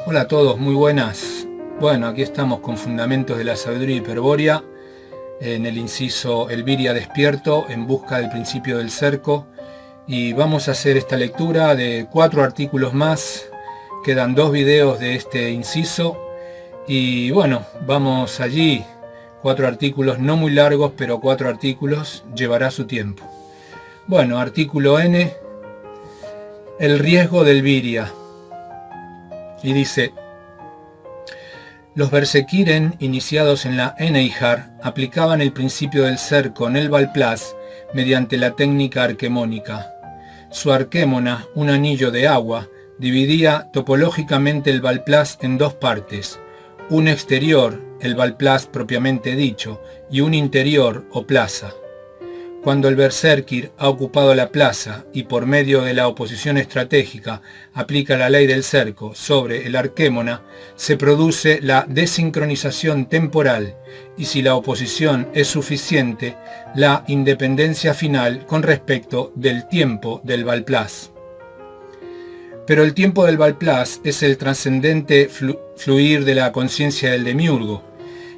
Hola a todos, muy buenas. Bueno, aquí estamos con Fundamentos de la Sabiduría Hiperbórea, en el inciso Elviria despierto, en busca del principio del cerco, y vamos a hacer esta lectura de 4 artículos más. Quedan 2 videos de este inciso, y bueno, vamos allí. 4 artículos no muy largos, pero 4 artículos, llevará su tiempo. Bueno, artículo N, el riesgo del Elviria. Y dice: los Bersekiren, iniciados en la Einhar, aplicaban el principio del cerco en el Valplas mediante la técnica arquemónica. Su arquémona, un anillo de agua, dividía topológicamente el Valplas en 2 partes, un exterior, el Valplas propiamente dicho, y un interior o plaza. Cuando el Berserkir ha ocupado la plaza y por medio de la oposición estratégica aplica la ley del cerco sobre el arquémona, se produce la desincronización temporal y, si la oposición es suficiente, la independencia final con respecto del tiempo del Valplas. Pero el tiempo del Valplas es el trascendente fluir de la conciencia del demiurgo.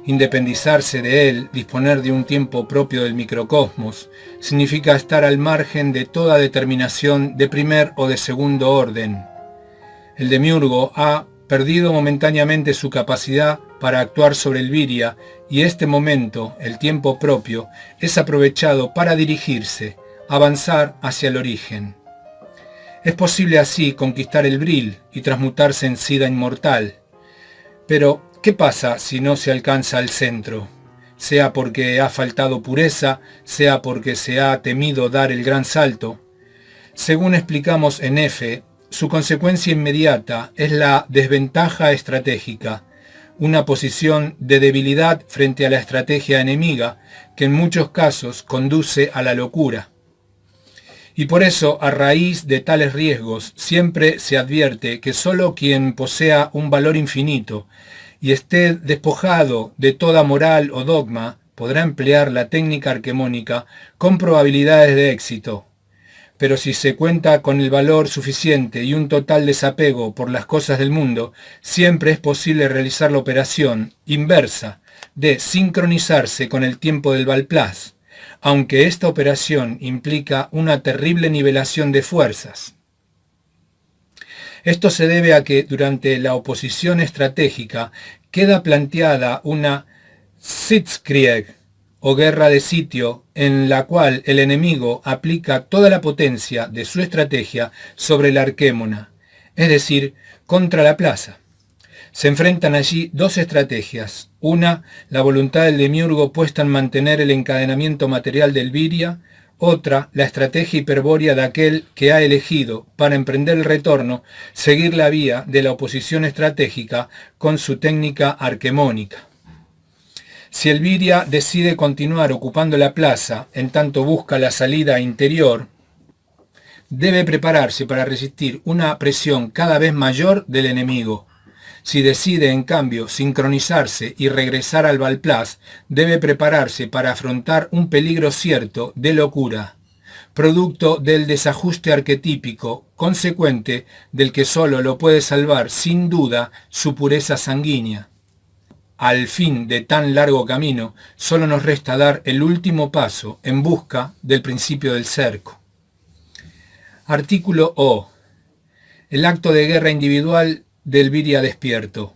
Independizarse de él, disponer de un tiempo propio del microcosmos, significa estar al margen de toda determinación de primer o de segundo orden. El demiurgo ha perdido momentáneamente su capacidad para actuar sobre el Elviria, y este momento, el tiempo propio, es aprovechado para dirigirse, avanzar hacia el origen. Es posible así conquistar el Vril y transmutarse en Sida inmortal. Pero, ¿qué pasa si no se alcanza el centro? Sea porque ha faltado pureza, sea porque se ha temido dar el gran salto. Según explicamos en F, su consecuencia inmediata es la desventaja estratégica, una posición de debilidad frente a la estrategia enemiga que en muchos casos conduce a la locura. Y por eso, a raíz de tales riesgos, siempre se advierte que solo quien posea un valor infinito y esté despojado de toda moral o dogma podrá emplear la técnica arquemónica con probabilidades de éxito. Pero si se cuenta con el valor suficiente y un total desapego por las cosas del mundo, siempre es posible realizar la operación inversa de sincronizarse con el tiempo del Valplas, aunque esta operación implica una terrible nivelación de fuerzas. Esto se debe a que durante la oposición estratégica queda planteada una Sitzkrieg, o guerra de sitio, en la cual el enemigo aplica toda la potencia de su estrategia sobre la arquémona, es decir, contra la plaza. Se enfrentan allí 2 estrategias: una, la voluntad del demiurgo puesta en mantener el encadenamiento material del Elviria; otra, la estrategia hiperbórea de aquel que ha elegido, para emprender el retorno, seguir la vía de la oposición estratégica con su técnica arquemónica. Si el Elviria decide continuar ocupando la plaza, en tanto busca la salida interior, debe prepararse para resistir una presión cada vez mayor del enemigo. Si decide, en cambio, sincronizarse y regresar al Valplas, debe prepararse para afrontar un peligro cierto de locura, producto del desajuste arquetípico, consecuente del que solo lo puede salvar, sin duda, su pureza sanguínea. Al fin de tan largo camino, solo nos resta dar el último paso en busca del principio del cerco. Artículo O. El acto de guerra individual del Elviria despierto.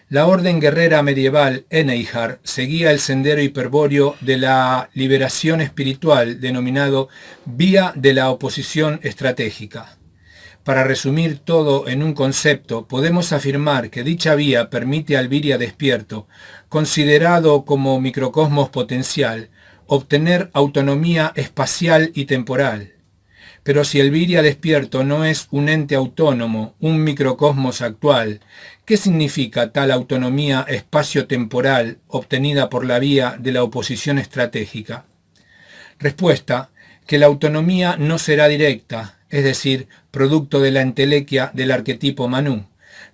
La orden guerrera medieval Einhar seguía el sendero hiperbóreo de la liberación espiritual denominado vía de la oposición estratégica. Para resumir todo en un concepto, podemos afirmar que dicha vía permite al Elviria despierto, considerado como microcosmos potencial, obtener autonomía espacial y temporal. Pero si el Elviria despierto no es un ente autónomo, un microcosmos actual, ¿qué significa tal autonomía espacio-temporal obtenida por la vía de la oposición estratégica? Respuesta: que la autonomía no será directa, es decir, producto de la entelequia del arquetipo Manú,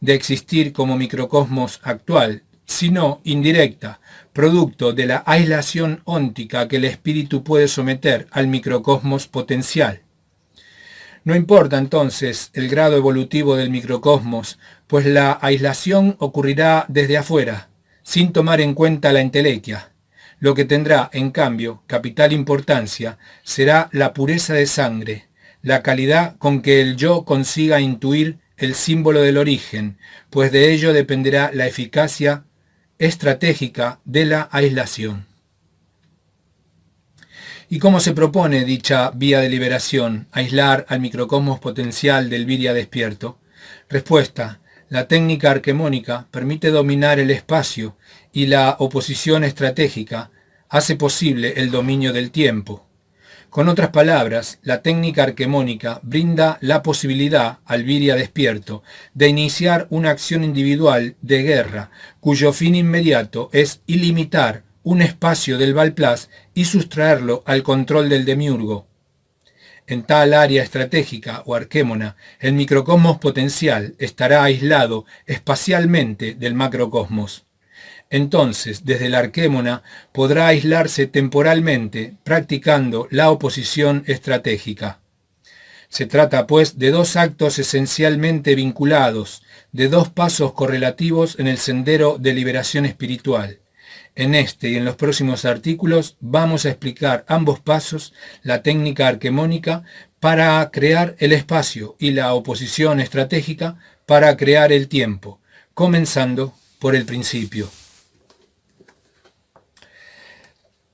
de existir como microcosmos actual, sino indirecta, producto de la aislación óntica que el espíritu puede someter al microcosmos potencial. No importa entonces el grado evolutivo del microcosmos, pues la aislación ocurrirá desde afuera, sin tomar en cuenta la entelequia. Lo que tendrá, en cambio, capital importancia será la pureza de sangre, la calidad con que el yo consiga intuir el símbolo del origen, pues de ello dependerá la eficacia estratégica de la aislación. ¿Y cómo se propone dicha vía de liberación, aislar al microcosmos potencial del viria despierto? Respuesta: la técnica arquemónica permite dominar el espacio y la oposición estratégica hace posible el dominio del tiempo. Con otras palabras, la técnica arquemónica brinda la posibilidad al viria despierto de iniciar una acción individual de guerra, cuyo fin inmediato es ilimitar un espacio del Valplas y sustraerlo al control del demiurgo. En tal área estratégica o arquémona, el microcosmos potencial estará aislado espacialmente del macrocosmos. Entonces, desde la arquémona podrá aislarse temporalmente, practicando la oposición estratégica. Se trata, pues, de dos actos esencialmente vinculados, de dos pasos correlativos en el sendero de liberación espiritual. En este y en los próximos artículos vamos a explicar ambos pasos, la técnica arquemónica para crear el espacio y la oposición estratégica para crear el tiempo, comenzando por el principio.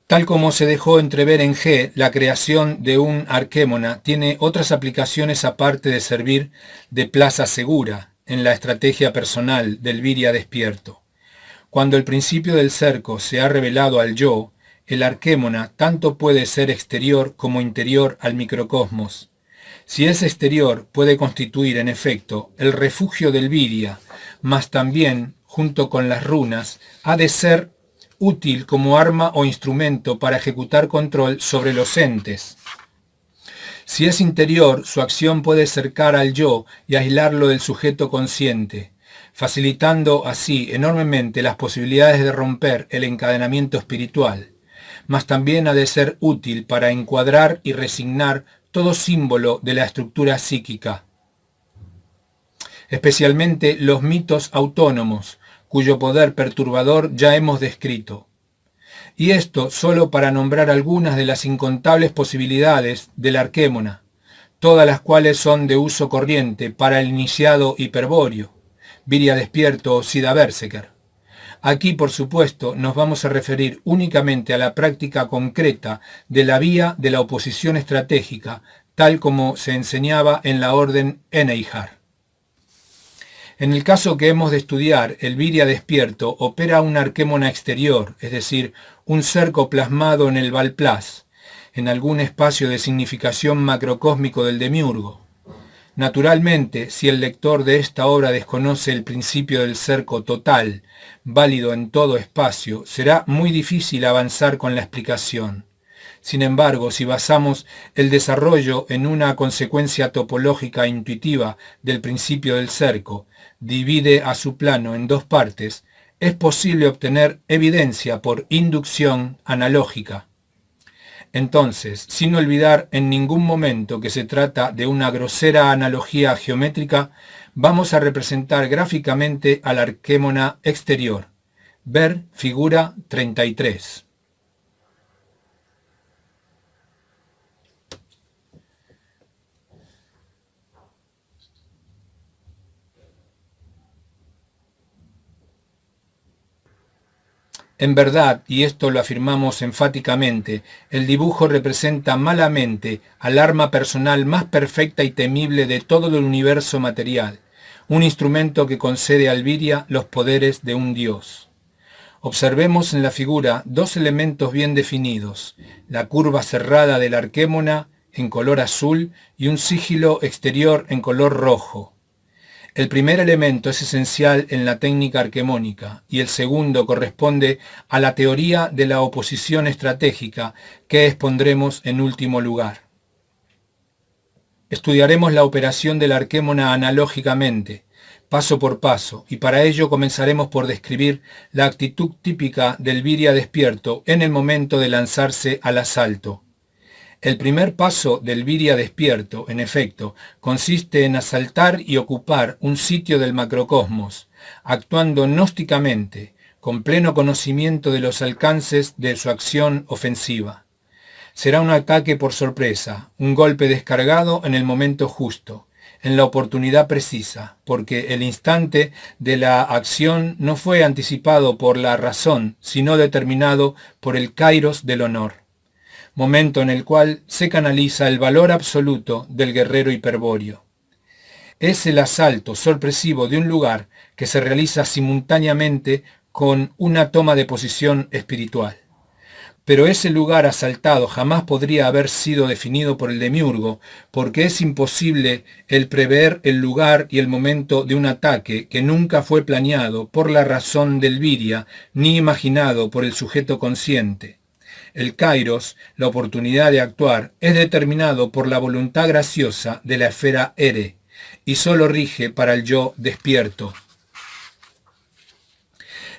Tal como se dejó entrever en G, la creación de un arquémona tiene otras aplicaciones aparte de servir de plaza segura en la estrategia personal del viria despierto. Cuando el principio del cerco se ha revelado al yo, el arquémona tanto puede ser exterior como interior al microcosmos. Si es exterior, puede constituir en efecto el refugio del viria, mas también, junto con las runas, ha de ser útil como arma o instrumento para ejecutar control sobre los entes. Si es interior, su acción puede cercar al yo y aislarlo del sujeto consciente, facilitando así enormemente las posibilidades de romper el encadenamiento espiritual, mas también ha de ser útil para encuadrar y resignar todo símbolo de la estructura psíquica, especialmente los mitos autónomos, cuyo poder perturbador ya hemos descrito. Y esto solo para nombrar algunas de las incontables posibilidades del arquémona, todas las cuales son de uso corriente para el iniciado hiperbóreo, viria despierto o Sida Berserker. Aquí, por supuesto, nos vamos a referir únicamente a la práctica concreta de la vía de la oposición estratégica, tal como se enseñaba en la orden Eneihar. En el caso que hemos de estudiar, el viria despierto opera una arquémona exterior, es decir, un cerco plasmado en el Valplas, en algún espacio de significación macrocósmico del demiurgo. Naturalmente, si el lector de esta obra desconoce el principio del cerco total, válido en todo espacio, será muy difícil avanzar con la explicación. Sin embargo, si basamos el desarrollo en una consecuencia topológica intuitiva del principio del cerco, divide a su plano en dos partes, es posible obtener evidencia por inducción analógica. Entonces, sin olvidar en ningún momento que se trata de una grosera analogía geométrica, vamos a representar gráficamente al arquémona exterior. Ver figura 33. En verdad, y esto lo afirmamos enfáticamente, el dibujo representa malamente al arma personal más perfecta y temible de todo el universo material, un instrumento que concede al viria los poderes de un dios. Observemos en la figura dos elementos bien definidos, la curva cerrada del arquémona en color azul y un sigilo exterior en color rojo. El primer elemento es esencial en la técnica arquemónica y el segundo corresponde a la teoría de la oposición estratégica que expondremos en último lugar. Estudiaremos la operación de la arquémona analógicamente, paso por paso, y para ello comenzaremos por describir la actitud típica del viria despierto en el momento de lanzarse al asalto. El primer paso del Viria despierto, en efecto, consiste en asaltar y ocupar un sitio del macrocosmos, actuando gnósticamente, con pleno conocimiento de los alcances de su acción ofensiva. Será un ataque por sorpresa, un golpe descargado en el momento justo, en la oportunidad precisa, porque el instante de la acción no fue anticipado por la razón, sino determinado por el kairos del honor, momento en el cual se canaliza el valor absoluto del guerrero hiperbóreo. Es el asalto sorpresivo de un lugar que se realiza simultáneamente con una toma de posición espiritual. Pero ese lugar asaltado jamás podría haber sido definido por el demiurgo, porque es imposible el prever el lugar y el momento de un ataque que nunca fue planeado por la razón del Viria ni imaginado por el sujeto consciente. El kairos, la oportunidad de actuar, es determinado por la voluntad graciosa de la esfera Ere, y solo rige para el yo despierto.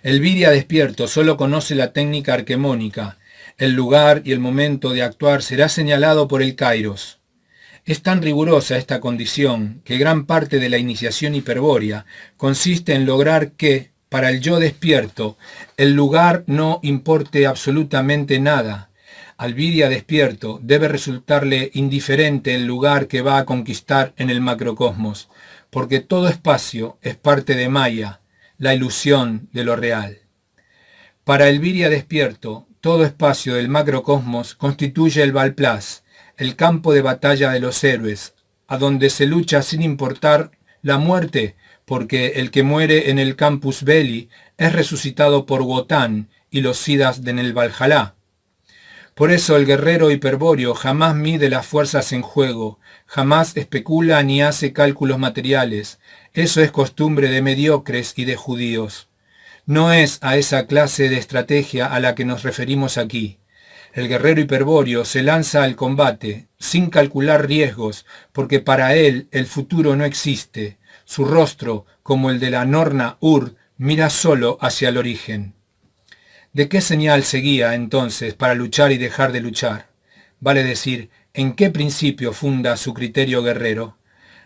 El Viria despierto solo conoce la técnica arquemónica. El lugar y el momento de actuar será señalado por el kairos. Es tan rigurosa esta condición que gran parte de la iniciación hiperbórea consiste en lograr que, para el yo despierto, el lugar no importe absolutamente nada. Al Viria despierto debe resultarle indiferente el lugar que va a conquistar en el macrocosmos, porque todo espacio es parte de Maya, la ilusión de lo real. Para el Viria despierto, todo espacio del macrocosmos constituye el Valplas, el campo de batalla de los héroes, a donde se lucha sin importar la muerte, porque el que muere en el Campus Belli es resucitado por Wotan y los Siddhas en el Valhalla. Por eso el guerrero hiperbóreo jamás mide las fuerzas en juego, jamás especula ni hace cálculos materiales. Eso es costumbre de mediocres y de judíos. No es a esa clase de estrategia a la que nos referimos aquí. El guerrero hiperbóreo se lanza al combate, sin calcular riesgos, porque para él el futuro no existe. Su rostro, como el de la Norna Ur, mira solo hacia el origen. ¿De qué señal seguía entonces para luchar y dejar de luchar? Vale decir, ¿en qué principio funda su criterio guerrero?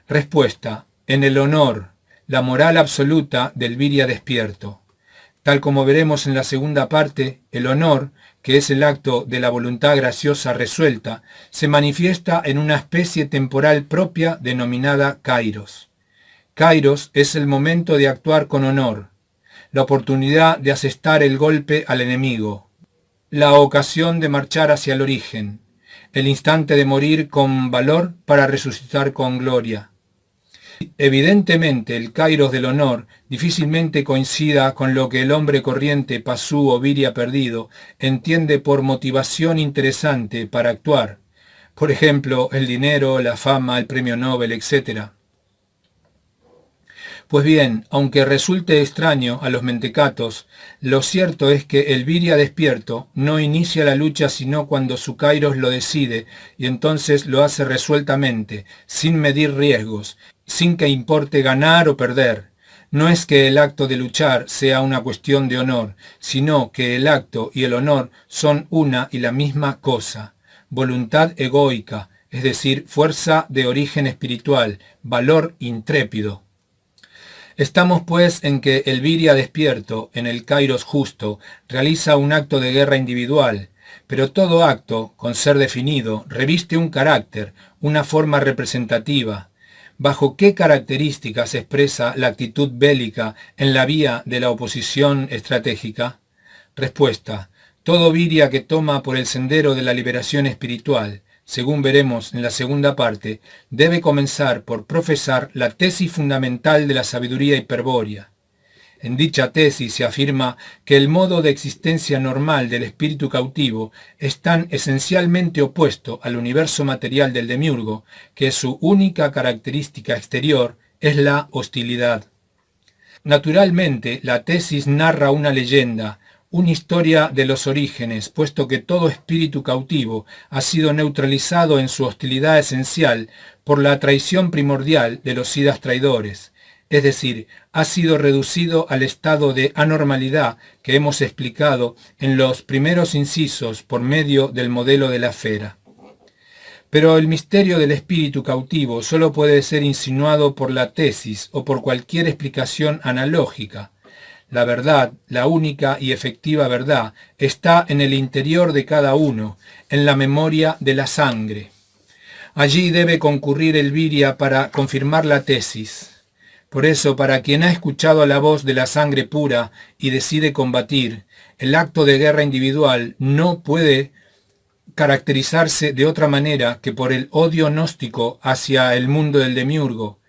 Respuesta, en el honor, la moral absoluta del Viria despierto. Tal como veremos en la segunda parte, el honor, que es el acto de la voluntad graciosa resuelta, se manifiesta en una especie temporal propia denominada kairos. Kairos es el momento de actuar con honor, la oportunidad de asestar el golpe al enemigo, la ocasión de marchar hacia el origen, el instante de morir con valor para resucitar con gloria. Evidentemente, el kairos del honor difícilmente coincida con lo que el hombre corriente, pasú o viria perdido, entiende por motivación interesante para actuar. Por ejemplo, el dinero, la fama, el premio Nobel, etc. Pues bien, aunque resulte extraño a los mentecatos, lo cierto es que el Viria despierto no inicia la lucha sino cuando su kairos lo decide, y entonces lo hace resueltamente, sin medir riesgos, sin que importe ganar o perder. No es que el acto de luchar sea una cuestión de honor, sino que el acto y el honor son una y la misma cosa. Voluntad egoica, es decir, fuerza de origen espiritual, valor intrépido. Estamos pues en que el Viria despierto, en el kairos justo, realiza un acto de guerra individual, pero todo acto, con ser definido, reviste un carácter, una forma representativa. ¿Bajo qué características expresa la actitud bélica en la vía de la oposición estratégica? Respuesta: todo Viria que toma por el sendero de la liberación espiritual, según veremos en la segunda parte, debe comenzar por profesar la tesis fundamental de la sabiduría hiperbórea. En dicha tesis se afirma que el modo de existencia normal del espíritu cautivo es tan esencialmente opuesto al universo material del demiurgo que su única característica exterior es la hostilidad. Naturalmente, la tesis narra una leyenda, una historia de los orígenes, puesto que todo espíritu cautivo ha sido neutralizado en su hostilidad esencial por la traición primordial de los Siddhas traidores, es decir, ha sido reducido al estado de anormalidad que hemos explicado en los primeros incisos por medio del modelo de la esfera. Pero el misterio del espíritu cautivo solo puede ser insinuado por la tesis o por cualquier explicación analógica. La verdad, la única y efectiva verdad, está en el interior de cada uno, en la memoria de la sangre. Allí debe concurrir el viria para confirmar la tesis. Por eso, para quien ha escuchado la voz de la sangre pura y decide combatir, el acto de guerra individual no puede caracterizarse de otra manera que por el odio gnóstico hacia el mundo del demiurgo.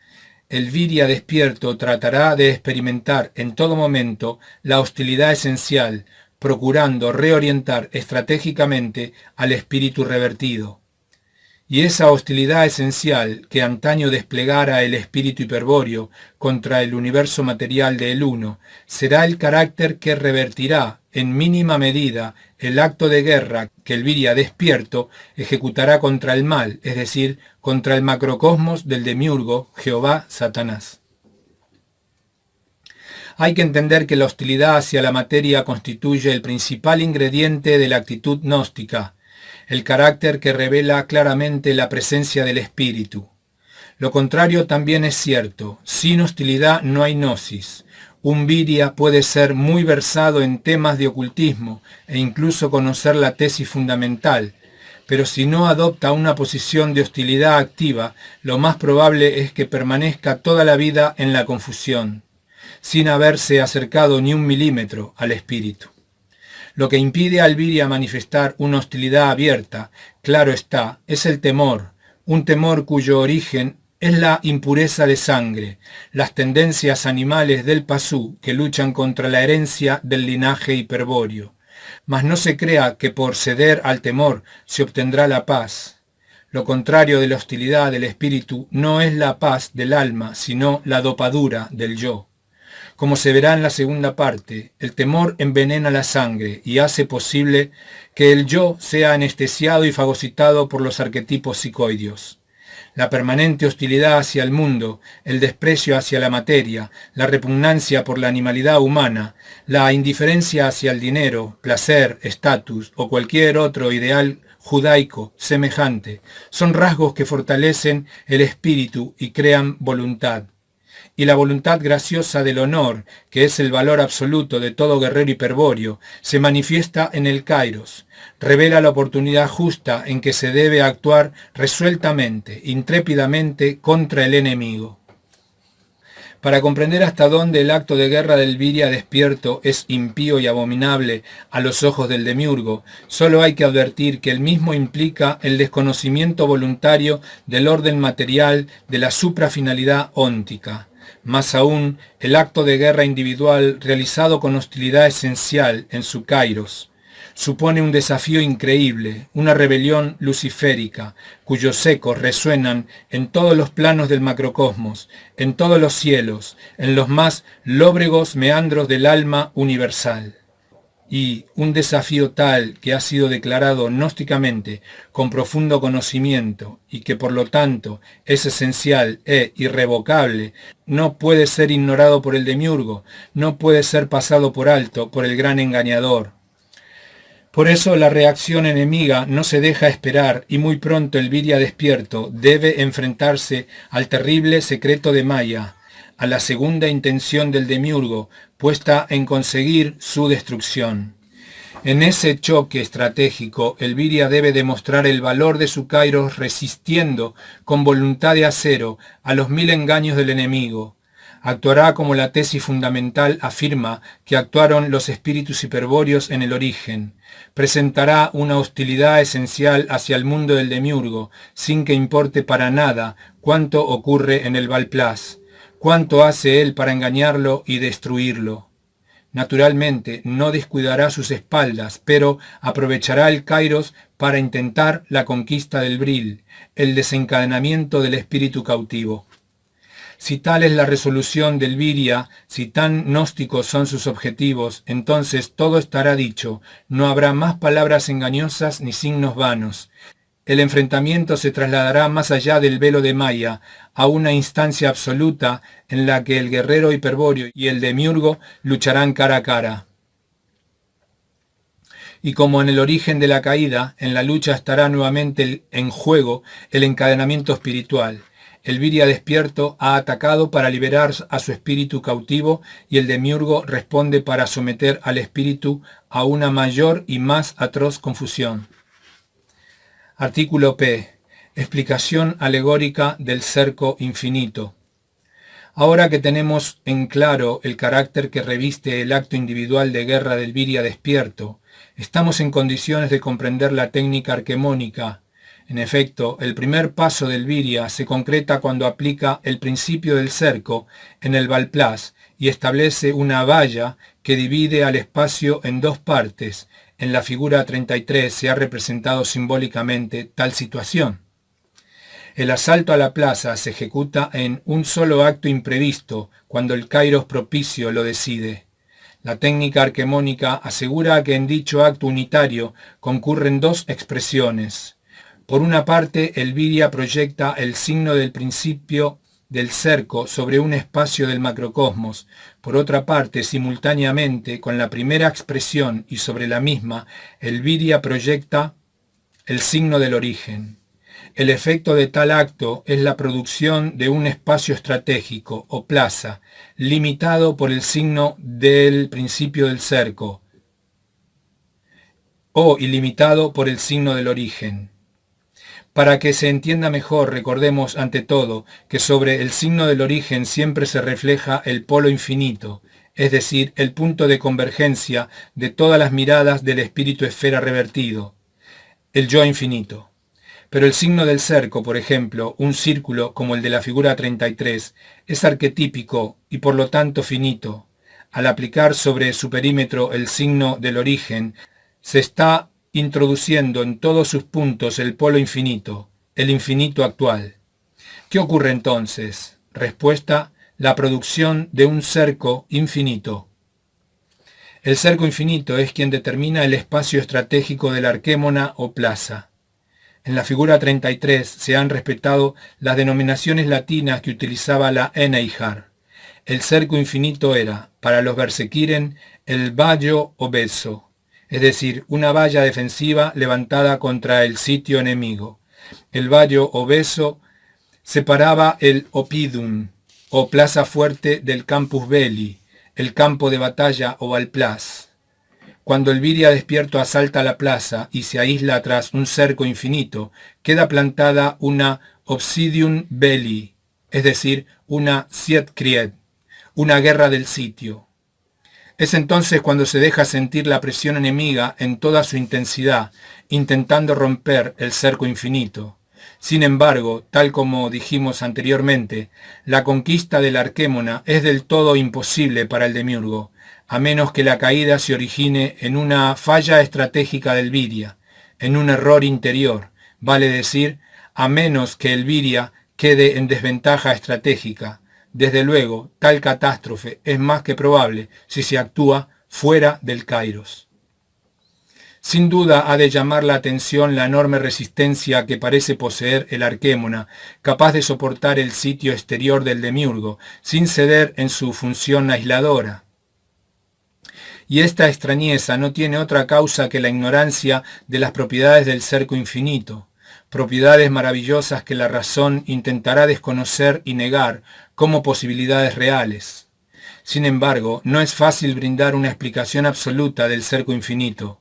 El viria despierto tratará de experimentar en todo momento la hostilidad esencial, procurando reorientar estratégicamente al espíritu revertido. Y esa hostilidad esencial que antaño desplegara el espíritu hiperbóreo contra el universo material de El Uno, será el carácter que revertirá en mínima medida el acto de guerra que el viria despierto ejecutará contra el mal, es decir, contra el macrocosmos del demiurgo, Jehová, Satanás. Hay que entender que la hostilidad hacia la materia constituye el principal ingrediente de la actitud gnóstica, el carácter que revela claramente la presencia del espíritu. Lo contrario también es cierto, sin hostilidad no hay gnosis. Un viria puede ser muy versado en temas de ocultismo e incluso conocer la tesis fundamental, pero si no adopta una posición de hostilidad activa, lo más probable es que permanezca toda la vida en la confusión, sin haberse acercado ni un milímetro al espíritu. Lo que impide al viria manifestar una hostilidad abierta, claro está, es el temor, un temor cuyo origen es la impureza de sangre, las tendencias animales del pasú que luchan contra la herencia del linaje hiperbóreo. Mas no se crea que por ceder al temor se obtendrá la paz. Lo contrario de la hostilidad del espíritu no es la paz del alma, sino la dopadura del yo. Como se verá en la segunda parte, el temor envenena la sangre y hace posible que el yo sea anestesiado y fagocitado por los arquetipos psicoideos. La permanente hostilidad hacia el mundo, el desprecio hacia la materia, la repugnancia por la animalidad humana, la indiferencia hacia el dinero, placer, estatus o cualquier otro ideal judaico semejante, son rasgos que fortalecen el espíritu y crean voluntad. Y la voluntad graciosa del honor, que es el valor absoluto de todo guerrero hiperbóreo, se manifiesta en el kairos, revela la oportunidad justa en que se debe actuar resueltamente, intrépidamente contra el enemigo. Para comprender hasta dónde el acto de guerra del viria despierto es impío y abominable a los ojos del demiurgo, solo hay que advertir que el mismo implica el desconocimiento voluntario del orden material de la suprafinalidad óntica. Más aún, el acto de guerra individual realizado con hostilidad esencial en su kairos supone un desafío increíble, una rebelión luciférica, cuyos ecos resuenan en todos los planos del macrocosmos, en todos los cielos, en los más lóbregos meandros del alma universal. Y un desafío tal que ha sido declarado gnósticamente con profundo conocimiento y que por lo tanto es esencial e irrevocable, no puede ser ignorado por el demiurgo, no puede ser pasado por alto por el gran engañador. Por eso la reacción enemiga no se deja esperar y muy pronto el viria despierto debe enfrentarse al terrible secreto de Maya, a la segunda intención del demiurgo, puesta en conseguir su destrucción. En ese choque estratégico, el viria debe demostrar el valor de su kairos resistiendo con voluntad de acero a los 1000 engaños del enemigo. Actuará como la tesis fundamental afirma que actuaron los espíritus hiperbóreos en el origen. Presentará una hostilidad esencial hacia el mundo del demiurgo, sin que importe para nada cuánto ocurre en el Valplas, cuánto hace él para engañarlo y destruirlo. Naturalmente, no descuidará sus espaldas, pero aprovechará el kairos para intentar la conquista del Vril, el desencadenamiento del espíritu cautivo. Si tal es la resolución del viria, si tan gnósticos son sus objetivos, entonces todo estará dicho, no habrá más palabras engañosas ni signos vanos. El enfrentamiento se trasladará más allá del velo de Maya, a una instancia absoluta en la que el guerrero hiperbóreo y el demiurgo lucharán cara a cara. Y como en el origen de la caída, en la lucha estará nuevamente en juego el encadenamiento espiritual. El Viria despierto ha atacado para liberar a su espíritu cautivo y el demiurgo responde para someter al espíritu a una mayor y más atroz confusión. Artículo P. Explicación alegórica del cerco infinito. Ahora que tenemos en claro el carácter que reviste el acto individual de guerra del Viria despierto, estamos en condiciones de comprender la técnica arquemónica. En efecto, el primer paso del Viria se concreta cuando aplica el principio del cerco en el Valplas y establece una valla que divide al espacio en dos partes. En la figura 33 se ha representado simbólicamente tal situación. El asalto a la plaza se ejecuta en un solo acto imprevisto, cuando el kairos propicio lo decide. La técnica arquemónica asegura que en dicho acto unitario concurren dos expresiones. Por una parte, el Viria proyecta el signo del principio del cerco sobre un espacio del macrocosmos. Por otra parte, simultáneamente, con la primera expresión y sobre la misma, el Viria proyecta el signo del origen. El efecto de tal acto es la producción de un espacio estratégico o plaza, limitado por el signo del principio del cerco, o ilimitado por el signo del origen. Para que se entienda mejor, recordemos ante todo que sobre el signo del origen siempre se refleja el polo infinito, es decir, el punto de convergencia de todas las miradas del espíritu esfera revertido, el yo infinito. Pero el signo del cerco, por ejemplo, un círculo como el de la figura 33, es arquetípico y por lo tanto finito. Al aplicar sobre su perímetro el signo del origen, se está introduciendo en todos sus puntos el polo infinito, el infinito actual. ¿Qué ocurre entonces? Respuesta: la producción de un cerco infinito. El cerco infinito es quien determina el espacio estratégico de la arquémona o plaza. En la figura 33 se han respetado las denominaciones latinas que utilizaba la Eneijar. El cerco infinito era, para los Bersekiren, el vallo obeso, es decir, una valla defensiva levantada contra el sitio enemigo. El vallo obeso separaba el oppidum, o plaza fuerte, del campus belli, el campo de batalla o Valplas. Cuando el Viria despierto asalta la plaza y se aísla tras un cerco infinito, queda plantada una obsidium belli, es decir, una Sietkrieg, una guerra del sitio. Es entonces cuando se deja sentir la presión enemiga en toda su intensidad, intentando romper el cerco infinito. Sin embargo, tal como dijimos anteriormente, la conquista de la arquémona es del todo imposible para el demiurgo, a menos que la caída se origine en una falla estratégica del Viria, en un error interior, vale decir, a menos que el Viria quede en desventaja estratégica. Desde luego, tal catástrofe es más que probable si se actúa fuera del kairos. Sin duda ha de llamar la atención la enorme resistencia que parece poseer el arquémona, capaz de soportar el sitio exterior del demiurgo, sin ceder en su función aisladora. Y esta extrañeza no tiene otra causa que la ignorancia de las propiedades del cerco infinito, propiedades maravillosas que la razón intentará desconocer y negar como posibilidades reales. Sin embargo, no es fácil brindar una explicación absoluta del cerco infinito.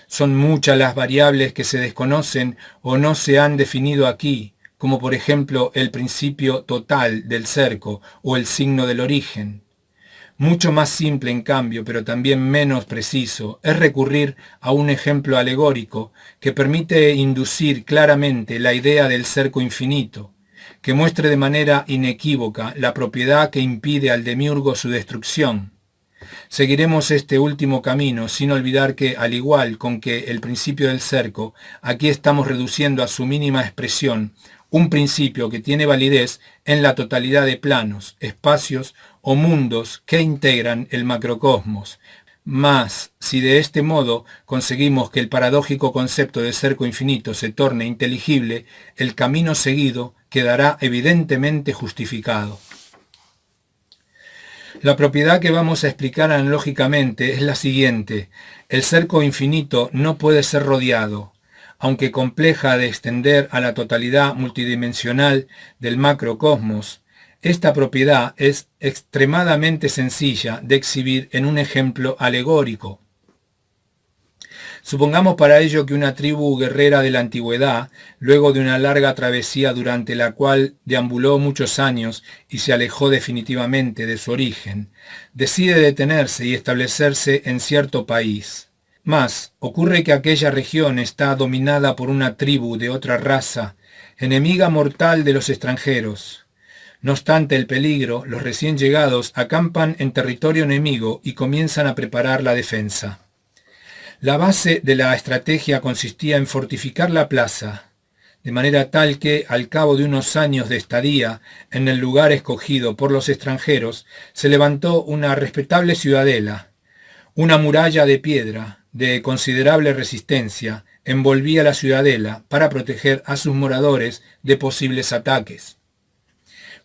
Son muchas las variables que se desconocen o no se han definido aquí, como por ejemplo el principio total del cerco o el signo del origen. Mucho más simple, en cambio, pero también menos preciso, es recurrir a un ejemplo alegórico que permite inducir claramente la idea del cerco infinito, que muestre de manera inequívoca la propiedad que impide al demiurgo su destrucción. Seguiremos este último camino sin olvidar que, al igual con que el principio del cerco, aquí estamos reduciendo a su mínima expresión un principio que tiene validez en la totalidad de planos, espacios o mundos que integran el macrocosmos. Mas, si de este modo conseguimos que el paradójico concepto de cerco infinito se torne inteligible, el camino seguido quedará evidentemente justificado. La propiedad que vamos a explicar analógicamente es la siguiente. El cerco infinito no puede ser rodeado. Aunque compleja de extender a la totalidad multidimensional del macrocosmos, esta propiedad es extremadamente sencilla de exhibir en un ejemplo alegórico. Supongamos para ello que una tribu guerrera de la antigüedad, luego de una larga travesía durante la cual deambuló muchos años y se alejó definitivamente de su origen, decide detenerse y establecerse en cierto país. Mas, ocurre que aquella región está dominada por una tribu de otra raza, enemiga mortal de los extranjeros. No obstante el peligro, los recién llegados acampan en territorio enemigo y comienzan a preparar la defensa. La base de la estrategia consistía en fortificar la plaza, de manera tal que, al cabo de unos años de estadía en el lugar escogido por los extranjeros, se levantó una respetable ciudadela. Una muralla de piedra, de considerable resistencia, envolvía la ciudadela para proteger a sus moradores de posibles ataques.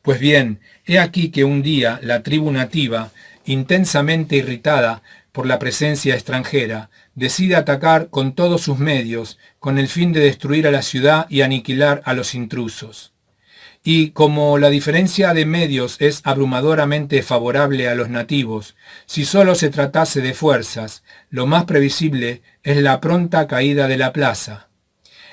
Pues bien, he aquí que un día la tribu nativa, intensamente irritada por la presencia extranjera, decide atacar con todos sus medios con el fin de destruir a la ciudad y aniquilar a los intrusos. Y como la diferencia de medios es abrumadoramente favorable a los nativos, si solo se tratase de fuerzas, lo más previsible es la pronta caída de la plaza.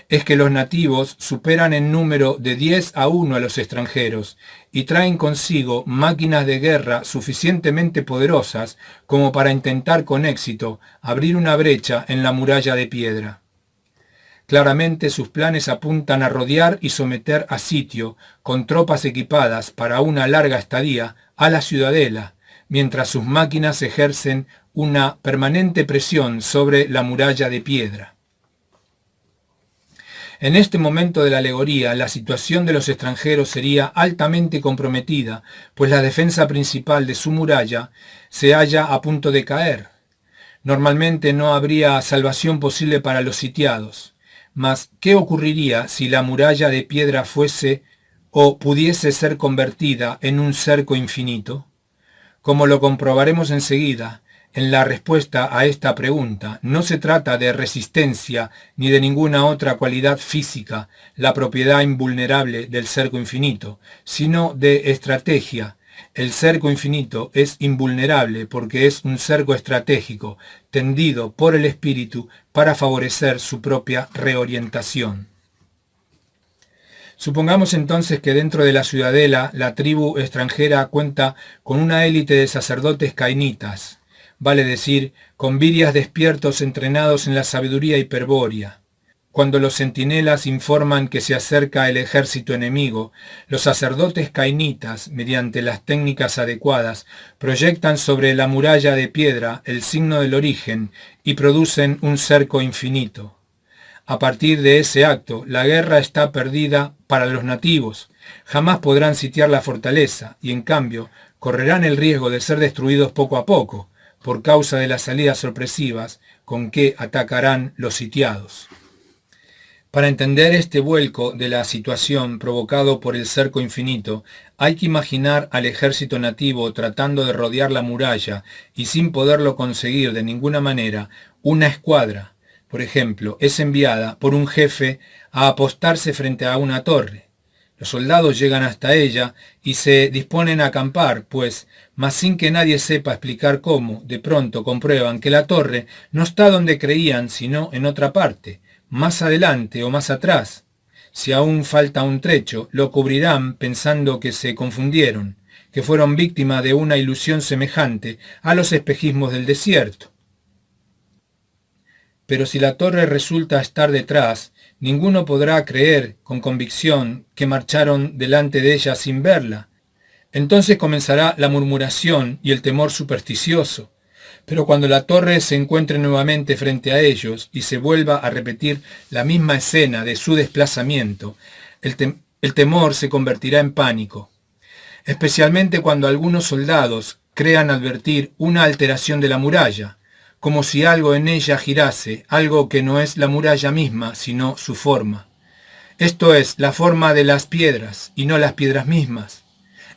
Es que los nativos superan en número de 10-1 a los extranjeros y traen consigo máquinas de guerra suficientemente poderosas como para intentar con éxito abrir una brecha en la muralla de piedra. Claramente sus planes apuntan a rodear y someter a sitio, con tropas equipadas para una larga estadía, a la ciudadela, mientras sus máquinas ejercen una permanente presión sobre la muralla de piedra. En este momento de la alegoría, la situación de los extranjeros sería altamente comprometida, pues la defensa principal de su muralla se halla a punto de caer. Normalmente no habría salvación posible para los sitiados. Mas, ¿qué ocurriría si la muralla de piedra fuese o pudiese ser convertida en un cerco infinito? Como lo comprobaremos enseguida, en la respuesta a esta pregunta, no se trata de resistencia ni de ninguna otra cualidad física, la propiedad invulnerable del cerco infinito, sino de estrategia. El cerco infinito es invulnerable porque es un cerco estratégico, tendido por el espíritu para favorecer su propia reorientación. Supongamos entonces que dentro de la ciudadela la tribu extranjera cuenta con una élite de sacerdotes cainitas, vale decir, con virias despiertos entrenados en la sabiduría hiperbórea. Cuando los centinelas informan que se acerca el ejército enemigo, los sacerdotes cainitas, mediante las técnicas adecuadas, proyectan sobre la muralla de piedra el signo del origen y producen un cerco infinito. A partir de ese acto, la guerra está perdida para los nativos. Jamás podrán sitiar la fortaleza y, en cambio, correrán el riesgo de ser destruidos poco a poco, por causa de las salidas sorpresivas con que atacarán los sitiados. Para entender este vuelco de la situación provocado por el cerco infinito, hay que imaginar al ejército nativo tratando de rodear la muralla y sin poderlo conseguir de ninguna manera, una escuadra, por ejemplo, es enviada por un jefe a apostarse frente a una torre. Los soldados llegan hasta ella y se disponen a acampar, pues, mas sin que nadie sepa explicar cómo, de pronto comprueban que la torre no está donde creían, sino en otra parte, más adelante o más atrás. Si aún falta un trecho, lo cubrirán pensando que se confundieron, que fueron víctimas de una ilusión semejante a los espejismos del desierto. Pero si la torre resulta estar detrás, ninguno podrá creer con convicción que marcharon delante de ella sin verla. Entonces comenzará la murmuración y el temor supersticioso. Pero cuando la torre se encuentre nuevamente frente a ellos y se vuelva a repetir la misma escena de su desplazamiento, el temor se convertirá en pánico, especialmente cuando algunos soldados crean advertir una alteración de la muralla, como si algo en ella girase, algo que no es la muralla misma, sino su forma. Esto es, la forma de las piedras, y no las piedras mismas.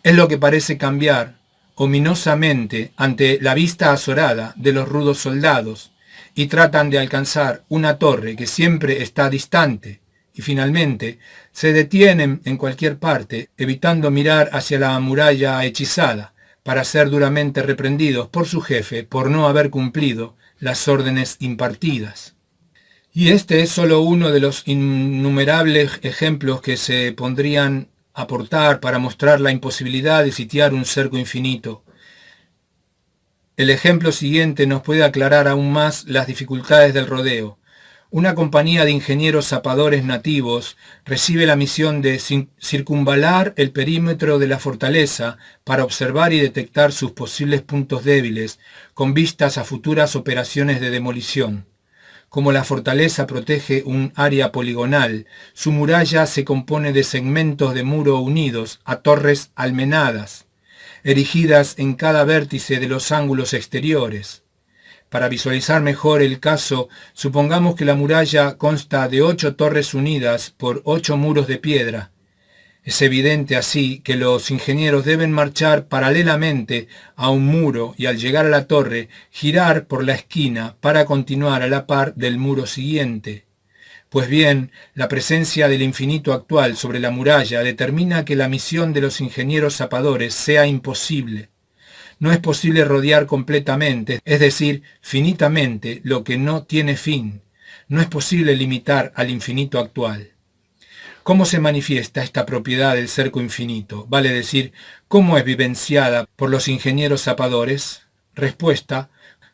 Es lo que parece cambiar, ominosamente ante la vista azorada de los rudos soldados y tratan de alcanzar una torre que siempre está distante, y finalmente se detienen en cualquier parte, evitando mirar hacia la muralla hechizada, para ser duramente reprendidos por su jefe por no haber cumplido las órdenes impartidas. Y este es solo uno de los innumerables ejemplos que se podrían aportar para mostrar la imposibilidad de sitiar un cerco infinito. El ejemplo siguiente nos puede aclarar aún más las dificultades del rodeo. Una compañía de ingenieros zapadores nativos recibe la misión de circunvalar el perímetro de la fortaleza para observar y detectar sus posibles puntos débiles con vistas a futuras operaciones de demolición. Como la fortaleza protege un área poligonal, su muralla se compone de segmentos de muro unidos a torres almenadas, erigidas en cada vértice de los ángulos exteriores. Para visualizar mejor el caso, supongamos que la muralla consta de 8 torres unidas por 8 muros de piedra. Es evidente así que los ingenieros deben marchar paralelamente a un muro y al llegar a la torre, girar por la esquina para continuar a la par del muro siguiente. Pues bien, la presencia del infinito actual sobre la muralla determina que la misión de los ingenieros zapadores sea imposible. No es posible rodear completamente, es decir, finitamente, lo que no tiene fin. No es posible limitar al infinito actual. ¿Cómo se manifiesta esta propiedad del cerco infinito? Vale decir, ¿cómo es vivenciada por los ingenieros zapadores? Respuesta,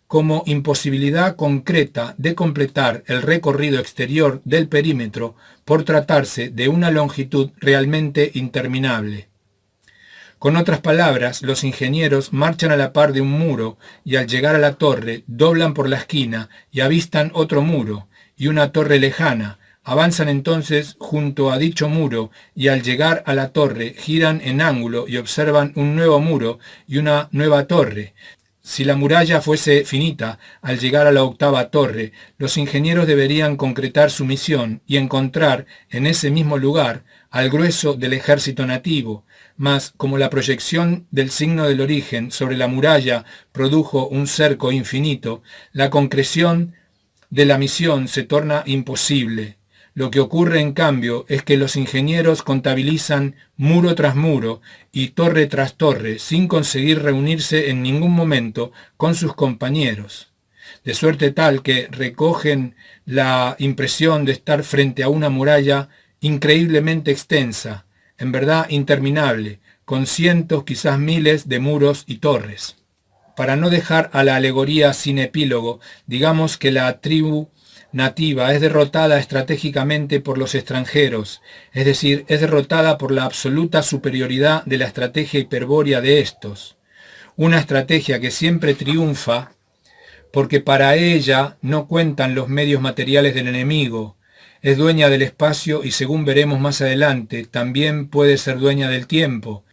como imposibilidad concreta de completar el recorrido exterior del perímetro por tratarse de una longitud realmente interminable. Con otras palabras, los ingenieros marchan a la par de un muro y al llegar a la torre doblan por la esquina y avistan otro muro y una torre lejana. Avanzan entonces junto a dicho muro y al llegar a la torre giran en ángulo y observan un nuevo muro y una nueva torre. Si la muralla fuese finita, al llegar a la 8ª torre, los ingenieros deberían concretar su misión y encontrar en ese mismo lugar al grueso del ejército nativo, mas como la proyección del signo del origen sobre la muralla produjo un cerco infinito, la concreción de la misión se torna imposible. Lo que ocurre, en cambio, es que los ingenieros contabilizan muro tras muro y torre tras torre sin conseguir reunirse en ningún momento con sus compañeros, de suerte tal que recogen la impresión de estar frente a una muralla increíblemente extensa, en verdad interminable, con cientos, quizás miles de muros y torres. Para no dejar a la alegoría sin epílogo, digamos que la tribu nativa es derrotada estratégicamente por los extranjeros, es decir, es derrotada por la absoluta superioridad de la estrategia hiperbórea de estos. Una estrategia que siempre triunfa porque para ella no cuentan los medios materiales del enemigo. Es dueña del espacio y, según veremos más adelante, también puede ser dueña del tiempo,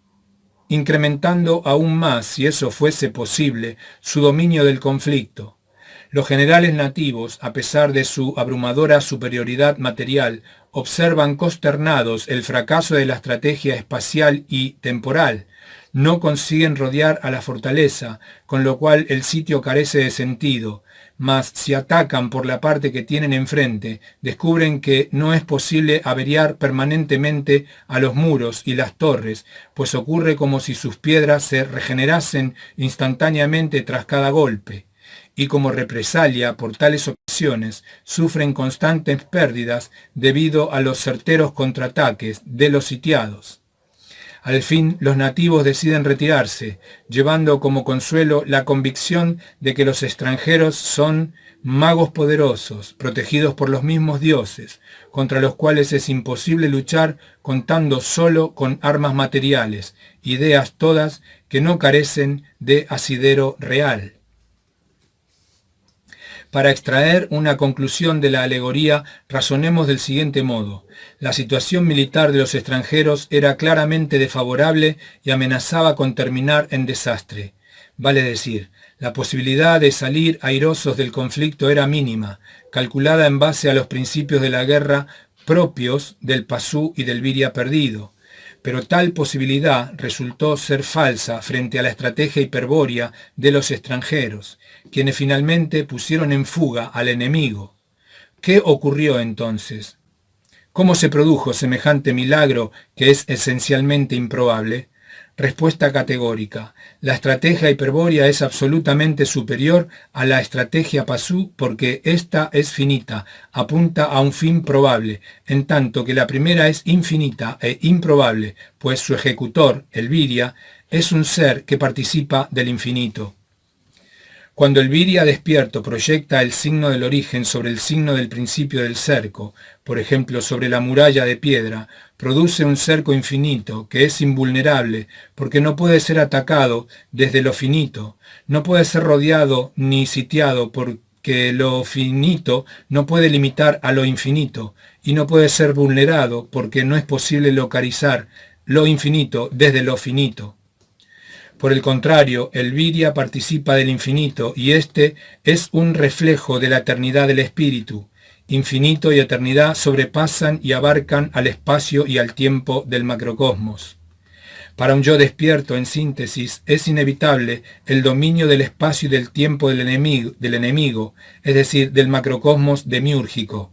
incrementando aún más, si eso fuese posible, su dominio del conflicto. Los generales nativos, a pesar de su abrumadora superioridad material, observan consternados el fracaso de la estrategia espacial y temporal. No consiguen rodear a la fortaleza, con lo cual el sitio carece de sentido, mas si atacan por la parte que tienen enfrente, descubren que no es posible averiar permanentemente a los muros y las torres, pues ocurre como si sus piedras se regenerasen instantáneamente tras cada golpe. Y como represalia por tales ocasiones, sufren constantes pérdidas debido a los certeros contraataques de los sitiados. Al fin, los nativos deciden retirarse, llevando como consuelo la convicción de que los extranjeros son magos poderosos, protegidos por los mismos dioses, contra los cuales es imposible luchar contando solo con armas materiales, ideas todas que no carecen de asidero real. Para extraer una conclusión de la alegoría, razonemos del siguiente modo. La situación militar de los extranjeros era claramente desfavorable y amenazaba con terminar en desastre. Vale decir, la posibilidad de salir airosos del conflicto era mínima, calculada en base a los principios de la guerra propios del Pasú y del Viria perdido. pero tal posibilidad resultó ser falsa frente a la estrategia hiperbórea de los extranjeros, quienes finalmente pusieron en fuga al enemigo. ¿Qué ocurrió entonces? ¿Cómo se produjo semejante milagro que es esencialmente improbable? Respuesta categórica. La estrategia hiperbórea es absolutamente superior a la estrategia Pasú porque ésta es finita, apunta a un fin probable, en tanto que la primera es infinita e improbable, pues su ejecutor, el Viria, es un ser que participa del infinito. Cuando el Viria despierto proyecta el signo del origen sobre el signo del principio del cerco, por ejemplo sobre la muralla de piedra, produce un cerco infinito que es invulnerable porque no puede ser atacado desde lo finito, no puede ser rodeado ni sitiado porque lo finito no puede limitar a lo infinito y no puede ser vulnerado porque no es posible localizar lo infinito desde lo finito. Por el contrario, el Viria participa del infinito y este es un reflejo de la eternidad del espíritu. Infinito y eternidad sobrepasan y abarcan al espacio y al tiempo del macrocosmos. Para un yo despierto, en síntesis, es inevitable el dominio del espacio y del tiempo del enemigo, es decir, del macrocosmos demiúrgico.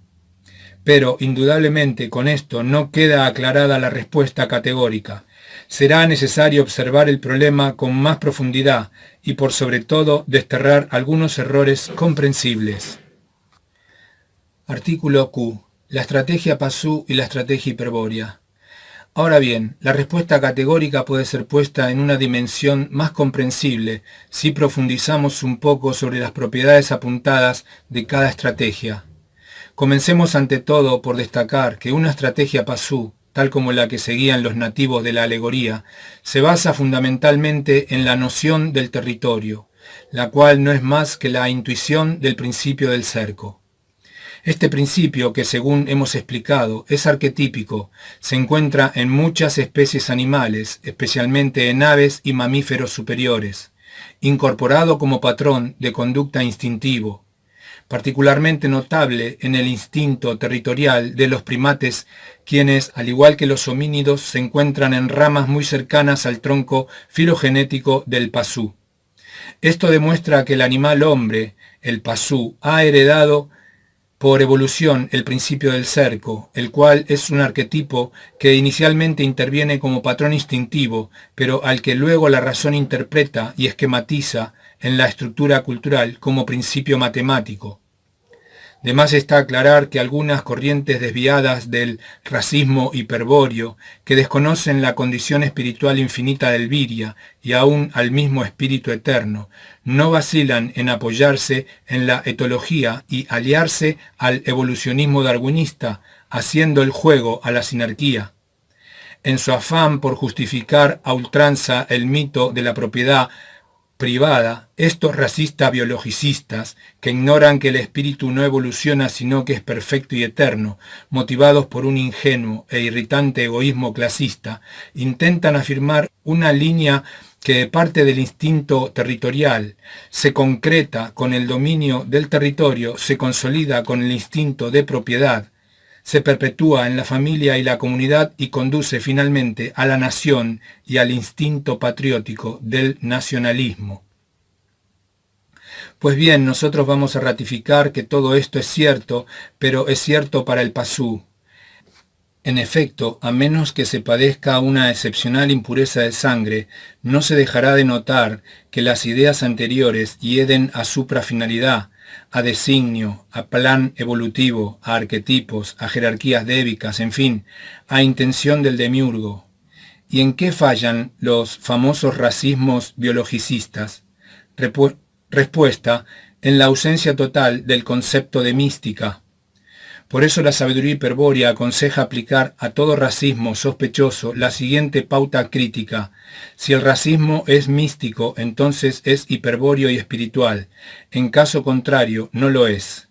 Pero, indudablemente, con esto no queda aclarada la respuesta categórica. Será necesario observar el problema con más profundidad y, por sobre todo, desterrar algunos errores comprensibles. Artículo Q. La estrategia Pasú y la estrategia hiperbórea. Ahora bien, la respuesta categórica puede ser puesta en una dimensión más comprensible si profundizamos un poco sobre las propiedades apuntadas de cada estrategia. Comencemos ante todo por destacar que una estrategia Pasú, tal como la que seguían los nativos de la alegoría, se basa fundamentalmente en la noción del territorio, la cual no es más que la intuición del principio del cerco. Este principio, que según hemos explicado es arquetípico, se encuentra en muchas especies animales, especialmente en aves y mamíferos superiores, incorporado como patrón de conducta instintivo, particularmente notable en el instinto territorial de los primates, quienes, al igual que los homínidos, se encuentran en ramas muy cercanas al tronco filogenético del pasú. Esto demuestra que el animal hombre, el pasú, ha heredado por evolución el principio del cerco, el cual es un arquetipo que inicialmente interviene como patrón instintivo, pero al que luego la razón interpreta y esquematiza en la estructura cultural como principio matemático. De más está aclarar que algunas corrientes desviadas del racismo hiperbóreo, que desconocen la condición espiritual infinita del Viria y aún al mismo espíritu eterno, no vacilan en apoyarse en la etología y aliarse al evolucionismo darwinista, haciendo el juego a la sinarquía. En su afán por justificar a ultranza el mito de la propiedad privada, estos racistas biologicistas, que ignoran que el espíritu no evoluciona sino que es perfecto y eterno, motivados por un ingenuo e irritante egoísmo clasista, intentan afirmar una línea que parte del instinto territorial, se concreta con el dominio del territorio, se consolida con el instinto de propiedad, se perpetúa en la familia y la comunidad y conduce finalmente a la nación y al instinto patriótico del nacionalismo. Pues bien, nosotros vamos a ratificar que todo esto es cierto, pero es cierto para el pasú. En efecto, a menos que se padezca una excepcional impureza de sangre, no se dejará de notar que las ideas anteriores hieden a suprafinalidad, a designio, a plan evolutivo, a arquetipos, a jerarquías débicas, en fin, a intención del demiurgo. ¿Y en qué fallan los famosos racismos biologicistas? Respuesta, en la ausencia total del concepto de mística. Por eso la sabiduría hiperbórea aconseja aplicar a todo racismo sospechoso la siguiente pauta crítica. Si el racismo es místico, entonces es hiperbóreo y espiritual. En caso contrario, no lo es.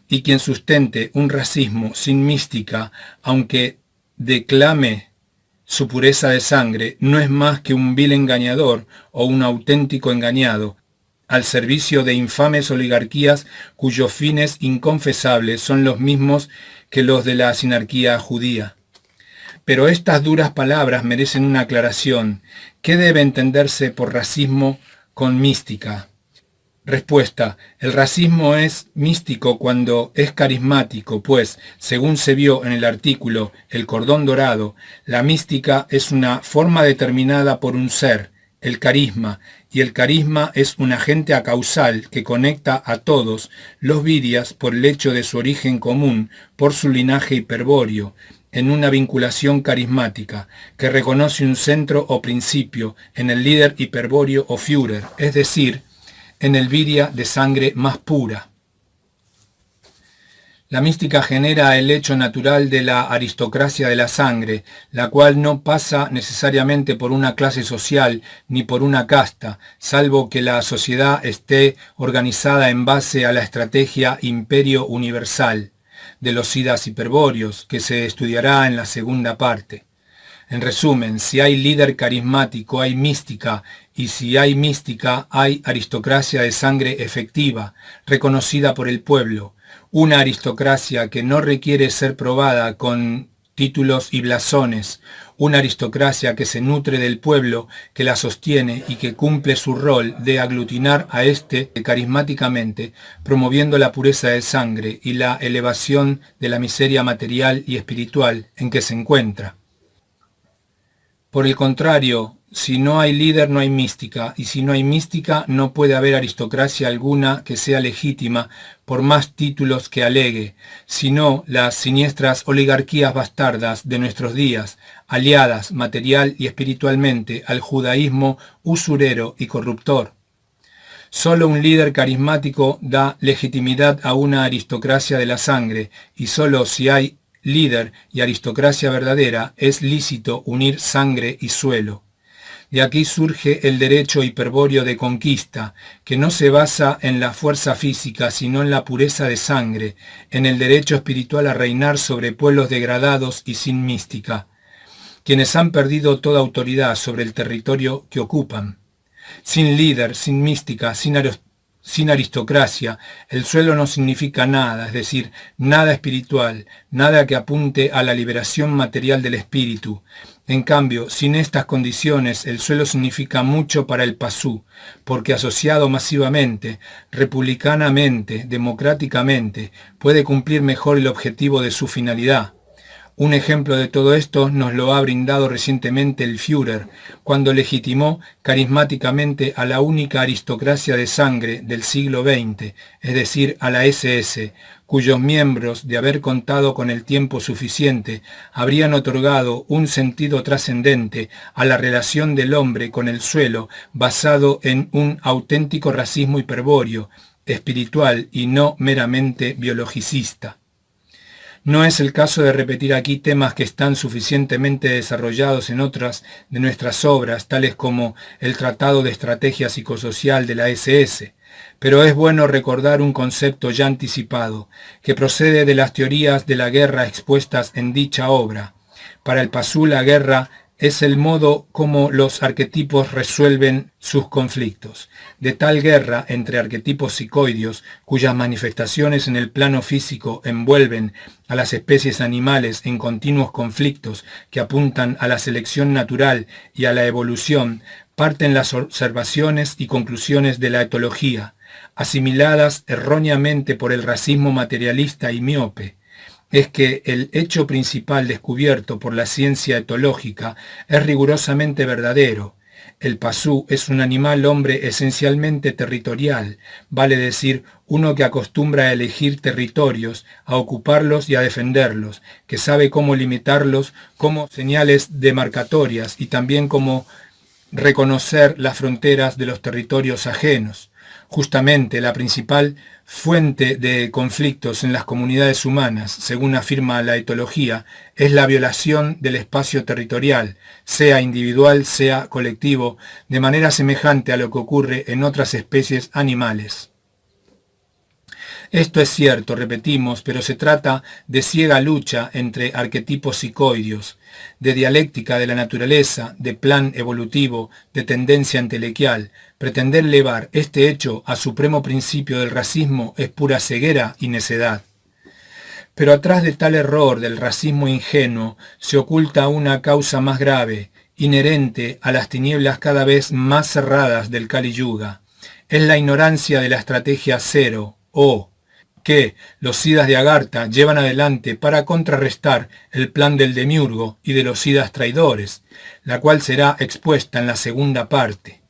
Y quien sustente un racismo sin mística, aunque declame su pureza de sangre, no es más que un vil engañador o un auténtico engañado, al servicio de infames oligarquías cuyos fines inconfesables son los mismos que los de la sinarquía judía. Pero estas duras palabras merecen una aclaración. ¿Qué debe entenderse por racismo con mística? Respuesta. El racismo es místico cuando es carismático, pues, según se vio en el artículo El cordón dorado, la mística es una forma determinada por un ser, el carisma, y el carisma es un agente acausal que conecta a todos los viryas por el hecho de su origen común, por su linaje hiperbóreo, en una vinculación carismática, que reconoce un centro o principio en el líder hiperbóreo o Führer, es decir, en el virya de sangre más pura. La mística genera el hecho natural de la aristocracia de la sangre, la cual no pasa necesariamente por una clase social ni por una casta, salvo que la sociedad esté organizada en base a la estrategia imperio universal de los siddhas hiperbóreos, que se estudiará en la segunda parte. En resumen, si hay líder carismático, hay mística, y si hay mística, hay aristocracia de sangre efectiva, reconocida por el pueblo. Una aristocracia que no requiere ser probada con títulos y blasones, una aristocracia que se nutre del pueblo, que la sostiene y que cumple su rol de aglutinar a éste carismáticamente, promoviendo la pureza de sangre y la elevación de la miseria material y espiritual en que se encuentra. Por el contrario, si no hay líder no hay mística, y si no hay mística no puede haber aristocracia alguna que sea legítima por más títulos que alegue, sino las siniestras oligarquías bastardas de nuestros días, aliadas material y espiritualmente al judaísmo usurero y corruptor. Solo un líder carismático da legitimidad a una aristocracia de la sangre, y solo si hay líder y aristocracia verdadera, es lícito unir sangre y suelo. De aquí surge el derecho hiperbóreo de conquista, que no se basa en la fuerza física, sino en la pureza de sangre, en el derecho espiritual a reinar sobre pueblos degradados y sin mística, quienes han perdido toda autoridad sobre el territorio que ocupan. Sin líder, sin mística, sin aristocracia, el suelo no significa nada, es decir, nada espiritual, nada que apunte a la liberación material del espíritu. En cambio, sin estas condiciones, el suelo significa mucho para el pasú, porque asociado masivamente, republicanamente, democráticamente, puede cumplir mejor el objetivo de su finalidad. Un ejemplo de todo esto nos lo ha brindado recientemente el Führer, cuando legitimó carismáticamente a la única aristocracia de sangre del siglo XX, es decir, a la SS, cuyos miembros, de haber contado con el tiempo suficiente, habrían otorgado un sentido trascendente a la relación del hombre con el suelo, basado en un auténtico racismo hiperbóreo, espiritual y no meramente biologicista. No es el caso de repetir aquí temas que están suficientemente desarrollados en otras de nuestras obras, tales como el Tratado de Estrategia Psicosocial de la SS, pero es bueno recordar un concepto ya anticipado, que procede de las teorías de la guerra expuestas en dicha obra. Para el Pasú, la guerra es el modo como los arquetipos resuelven sus conflictos. De tal guerra entre arquetipos psicoideos, cuyas manifestaciones en el plano físico envuelven a las especies animales en continuos conflictos que apuntan a la selección natural y a la evolución, parten las observaciones y conclusiones de la etología, asimiladas erróneamente por el racismo materialista y miope. Es que el hecho principal descubierto por la ciencia etológica es rigurosamente verdadero. El pasú es un animal hombre esencialmente territorial, vale decir, uno que acostumbra a elegir territorios, a ocuparlos y a defenderlos, que sabe cómo limitarlos como señales demarcatorias y también cómo reconocer las fronteras de los territorios ajenos. Justamente la principal fuente de conflictos en las comunidades humanas, según afirma la etología, es la violación del espacio territorial, sea individual, sea colectivo, de manera semejante a lo que ocurre en otras especies animales. Esto es cierto, repetimos, pero se trata de ciega lucha entre arquetipos psicoideos, de dialéctica de la naturaleza, de plan evolutivo, de tendencia entelequial. Pretender elevar este hecho a supremo principio del racismo es pura ceguera y necedad. Pero atrás de tal error del racismo ingenuo se oculta una causa más grave, inherente a las tinieblas cada vez más cerradas del Kali Yuga. Es la ignorancia de la estrategia cero, o que los Siddhas de Agartha llevan adelante para contrarrestar el plan del Demiurgo y de los Siddhas traidores, la cual será expuesta en la segunda parte.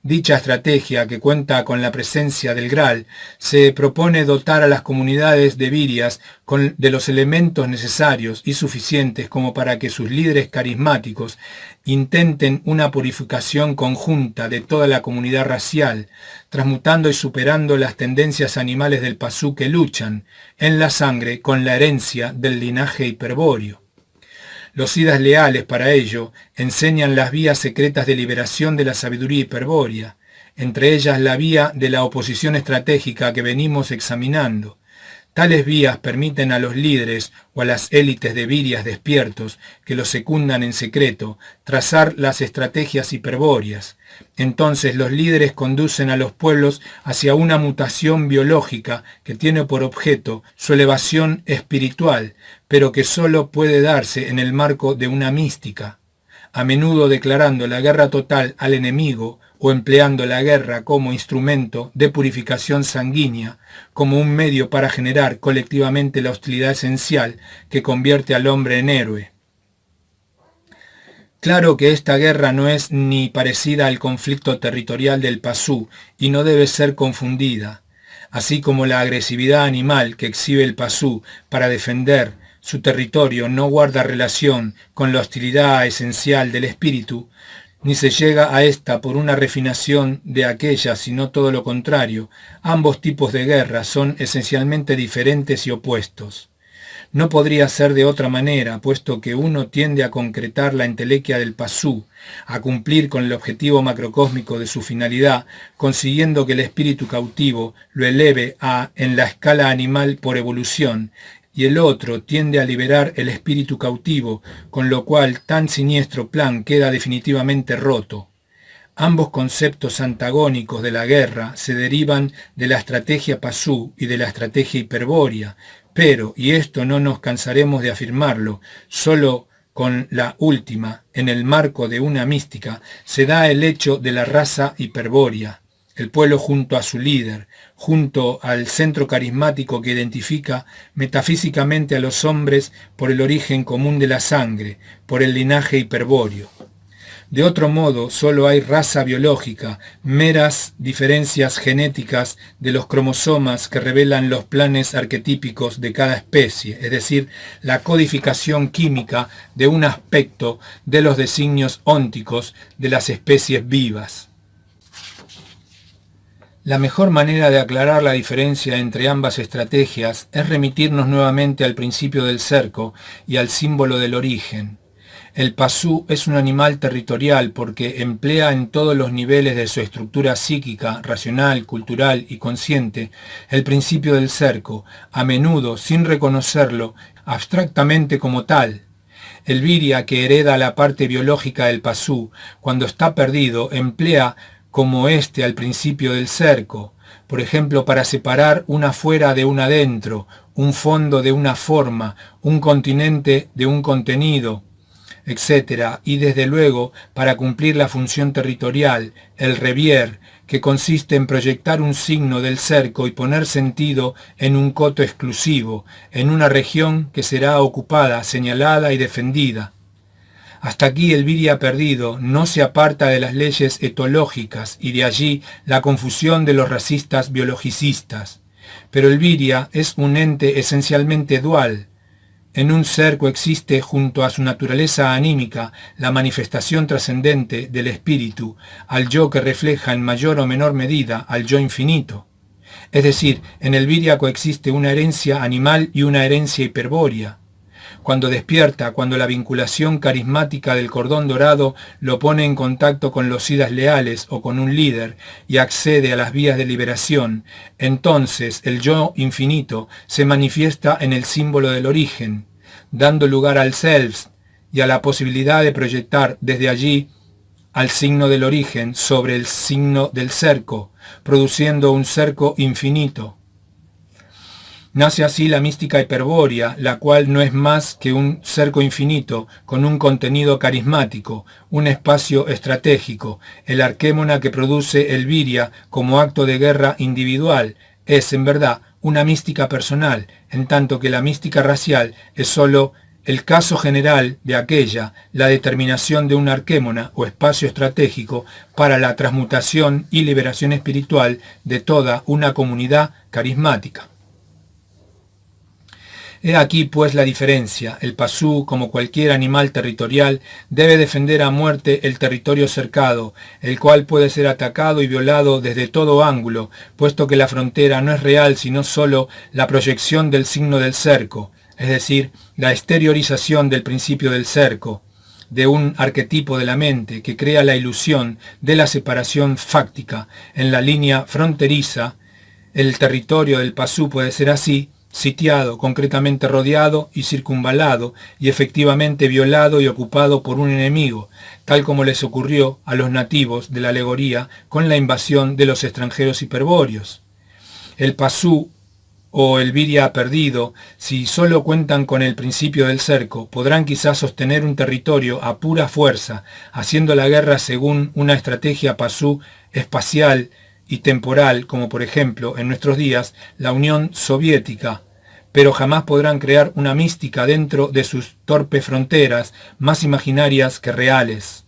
Dicha estrategia, que cuenta con la presencia del Graal, se propone dotar a las comunidades de Virias de los elementos necesarios y suficientes como para que sus líderes carismáticos intenten una purificación conjunta de toda la comunidad racial, transmutando y superando las tendencias animales del Pasú que luchan en la sangre con la herencia del linaje hiperbóreo. Los Siddhas leales para ello enseñan las vías secretas de liberación de la sabiduría hiperbórea, entre ellas la vía de la oposición estratégica que venimos examinando. Tales vías permiten a los líderes o a las élites de virias despiertos que los secundan en secreto trazar las estrategias hiperbóreas. Entonces los líderes conducen a los pueblos hacia una mutación biológica que tiene por objeto su elevación espiritual, pero que solo puede darse en el marco de una mística, a menudo declarando la guerra total al enemigo o empleando la guerra como instrumento de purificación sanguínea, como un medio para generar colectivamente la hostilidad esencial que convierte al hombre en héroe. Claro que esta guerra no es ni parecida al conflicto territorial del Pasú y no debe ser confundida, así como la agresividad animal que exhibe el Pasú para defender su territorio no guarda relación con la hostilidad esencial del espíritu, ni se llega a esta por una refinación de aquella, sino todo lo contrario. Ambos tipos de guerra son esencialmente diferentes y opuestos. No podría ser de otra manera, puesto que uno tiende a concretar la entelequia del Pasú, a cumplir con el objetivo macrocósmico de su finalidad, consiguiendo que el espíritu cautivo lo eleve en la escala animal por evolución, y el otro tiende a liberar el espíritu cautivo, con lo cual tan siniestro plan queda definitivamente roto. Ambos conceptos antagónicos de la guerra se derivan de la estrategia Pasú y de la estrategia hiperbórea, pero, y esto no nos cansaremos de afirmarlo, solo con la última, en el marco de una mística, se da el hecho de la raza hiperbórea. El pueblo junto a su líder, junto al centro carismático que identifica metafísicamente a los hombres por el origen común de la sangre, por el linaje hiperbóreo. De otro modo, solo hay raza biológica, meras diferencias genéticas de los cromosomas que revelan los planes arquetípicos de cada especie, es decir, la codificación química de un aspecto de los designios ónticos de las especies vivas. La mejor manera de aclarar la diferencia entre ambas estrategias es remitirnos nuevamente al principio del cerco y al símbolo del origen. El Pasú es un animal territorial porque emplea en todos los niveles de su estructura psíquica, racional, cultural y consciente el principio del cerco, a menudo sin reconocerlo abstractamente como tal. El Virya, que hereda la parte biológica del Pasú, cuando está perdido, emplea como al principio del cerco, por ejemplo, para separar una fuera de una dentro, un fondo de una forma, un continente de un contenido, etc. Y desde luego para cumplir la función territorial, el revier, que consiste en proyectar un signo del cerco y poner sentido en un coto exclusivo, en una región que será ocupada, señalada y defendida. Hasta aquí el Virya perdido no se aparta de las leyes etológicas y de allí la confusión de los racistas biologicistas. Pero el Virya es un ente esencialmente dual. En un ser coexiste junto a su naturaleza anímica la manifestación trascendente del espíritu, al yo que refleja en mayor o menor medida al yo infinito. Es decir, en el Virya coexiste una herencia animal y una herencia hiperbórea. Cuando despierta, cuando la vinculación carismática del cordón dorado lo pone en contacto con los Siddhas leales o con un líder y accede a las vías de liberación, entonces el yo infinito se manifiesta en el símbolo del origen, dando lugar al Selbst y a la posibilidad de proyectar desde allí al signo del origen sobre el signo del cerco, produciendo un cerco infinito. Nace así la mística hiperbórea, la cual no es más que un cerco infinito con un contenido carismático, un espacio estratégico. El arquémona que produce el viria como acto de guerra individual es, en verdad, una mística personal, en tanto que la mística racial es sólo el caso general de aquella, la determinación de un arquémona o espacio estratégico para la transmutación y liberación espiritual de toda una comunidad carismática. He aquí pues la diferencia. El pasú, como cualquier animal territorial, debe defender a muerte el territorio cercado, el cual puede ser atacado y violado desde todo ángulo, puesto que la frontera no es real sino sólo la proyección del signo del cerco, es decir, la exteriorización del principio del cerco, de un arquetipo de la mente que crea la ilusión de la separación fáctica en la línea fronteriza. El territorio del pasú puede ser así, sitiado, concretamente rodeado y circunvalado, y efectivamente violado y ocupado por un enemigo, tal como les ocurrió a los nativos de la alegoría con la invasión de los extranjeros hiperbóreos. El pasú o el viria perdido, si solo cuentan con el principio del cerco, podrán quizás sostener un territorio a pura fuerza, haciendo la guerra según una estrategia pasú espacial y temporal, como por ejemplo en nuestros días la Unión Soviética, pero jamás podrán crear una mística dentro de sus torpes fronteras, más imaginarias que reales.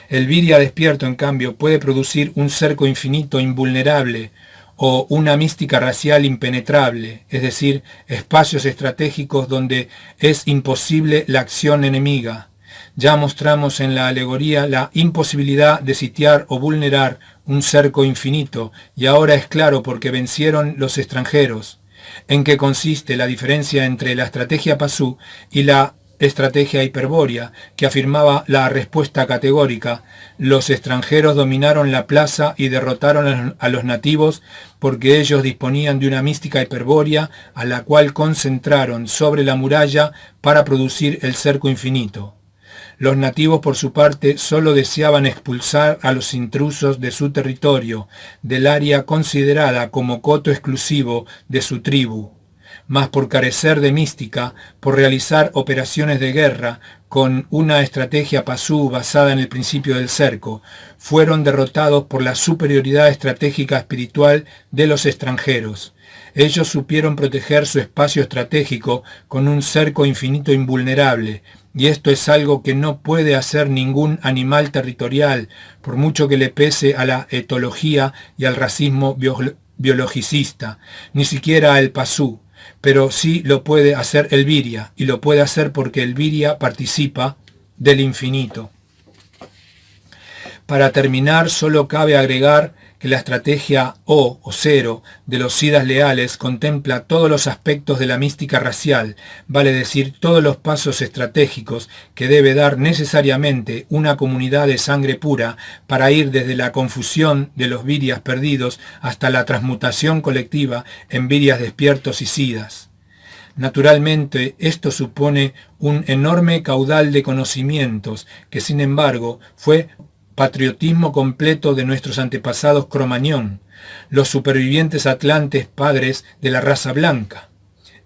El viria despierto, en cambio, puede producir un cerco infinito invulnerable, o una mística racial impenetrable, es decir, espacios estratégicos donde es imposible la acción enemiga. Ya mostramos en la alegoría la imposibilidad de sitiar o vulnerar un cerco infinito, y ahora es claro porque vencieron los extranjeros. ¿En qué consiste la diferencia entre la estrategia pasú y la estrategia hiperbórea, que afirmaba la respuesta categórica? Los extranjeros dominaron la plaza y derrotaron a los nativos porque ellos disponían de una mística hiperbórea a la cual concentraron sobre la muralla para producir el cerco infinito. Los nativos, por su parte, solo deseaban expulsar a los intrusos de su territorio, del área considerada como coto exclusivo de su tribu. Mas por carecer de mística, por realizar operaciones de guerra con una estrategia pasú basada en el principio del cerco, fueron derrotados por la superioridad estratégica espiritual de los extranjeros. Ellos supieron proteger su espacio estratégico con un cerco infinito invulnerable, y esto es algo que no puede hacer ningún animal territorial, por mucho que le pese a la etología y al racismo biologicista, ni siquiera el pasú. Pero sí lo puede hacer el viria, y lo puede hacer porque el viria participa del infinito. Para terminar, solo cabe agregar que la estrategia O cero de los sidas leales contempla todos los aspectos de la mística racial, vale decir todos los pasos estratégicos que debe dar necesariamente una comunidad de sangre pura para ir desde la confusión de los virias perdidos hasta la transmutación colectiva en virias despiertos y sidas. Naturalmente, esto supone un enorme caudal de conocimientos que, sin embargo, fue patriotismo completo de nuestros antepasados Cromañón, los supervivientes atlantes padres de la raza blanca.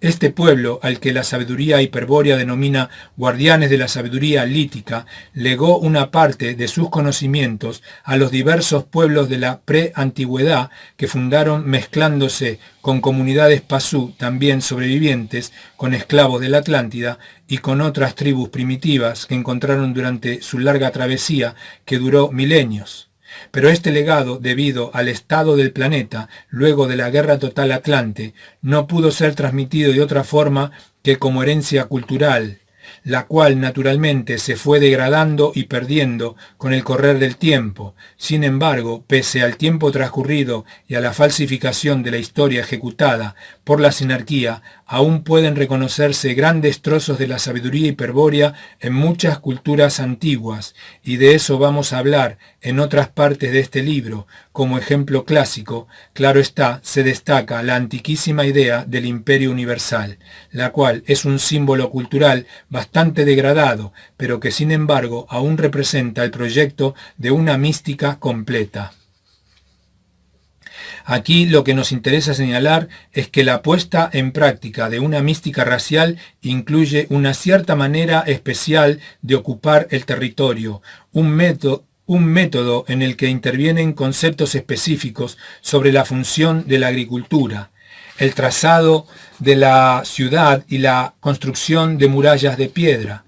Este pueblo, al que la sabiduría hiperbórea denomina guardianes de la sabiduría lítica, legó una parte de sus conocimientos a los diversos pueblos de la pre-antigüedad que fundaron mezclándose con comunidades pasú, también sobrevivientes, con esclavos de la Atlántida y con otras tribus primitivas que encontraron durante su larga travesía que duró milenios. Pero este legado, debido al estado del planeta luego de la Guerra Total Atlante, no pudo ser transmitido de otra forma que como herencia cultural, la cual naturalmente se fue degradando y perdiendo con el correr del tiempo. Sin embargo, pese al tiempo transcurrido y a la falsificación de la historia ejecutada por la sinarquía, aún pueden reconocerse grandes trozos de la sabiduría hiperbórea en muchas culturas antiguas, y de eso vamos a hablar en otras partes de este libro. Como ejemplo clásico, claro está, se destaca la antiquísima idea del imperio universal, la cual es un símbolo cultural bastante degradado, pero que sin embargo aún representa el proyecto de una mística completa. Aquí lo que nos interesa señalar es que la puesta en práctica de una mística racial incluye una cierta manera especial de ocupar el territorio, un método en el que intervienen conceptos específicos sobre la función de la agricultura, el trazado de la ciudad y la construcción de murallas de piedra.